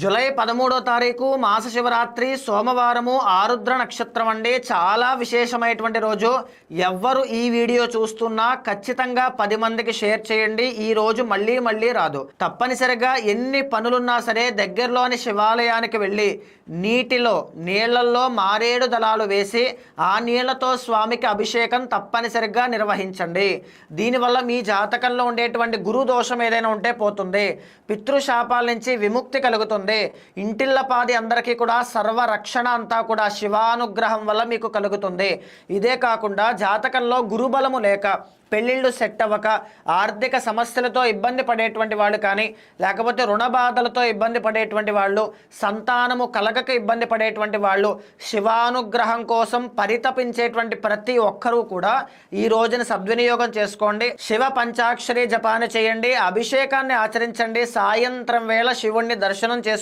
July 13వ తారీఖు మాస శివరాత్రి సోమవారము ఆరుద్ర నక్షత్రం అండి. చాలా విశేషమైనటువంటి రోజు. ఎవ్వరు ఈ వీడియో చూస్తున్నా ఖచ్చితంగా 10 మందికి షేర్ చేయండి. ఈ రోజు మళ్ళీ మళ్ళీ రాదు. తప్పనిసరిగా ఎన్ని పనులున్నా సరే దగ్గరలోని శివాలయానికి వెళ్ళి నీళ్ళల్లో మారేడు దళాలు వేసి ఆ నీళ్లతో స్వామికి అభిషేకం తప్పనిసరిగా నిర్వహించండి. దీనివల్ల మీ జాతకంలో ఉండేటువంటి గురు దోషం ఏదైనా ఉంటే పోతుంది. పితృశాపాల నుంచి విముక్తి కలుగుతుంది. ఇంటిల్లపాది అందరికీ కూడా సర్వరక్షణ అంతా కూడా శివానుగ్రహం వల్ల మీకు కలుగుతుంది. ఇదే కాకుండా జాతకంలో గురుబలము లేక పెళ్ళిళ్ళు సెట్ అవ్వక ఆర్థిక సమస్యలతో ఇబ్బంది పడేటువంటి వాళ్ళు కానీ, లేకపోతే రుణ బాధలతో ఇబ్బంది పడేటువంటి వాళ్ళు, సంతానము కలగక ఇబ్బంది పడేటువంటి వాళ్ళు, శివానుగ్రహం కోసం పరితపించేటువంటి ప్రతి ఒక్కరూ కూడా ఈ రోజున సద్వినియోగం చేసుకోండి. శివ పంచాక్షరి జపాన్ని చేయండి, అభిషేకాన్ని ఆచరించండి. సాయంత్రం వేళ శివుణ్ణి దర్శనం చేసుకోండి.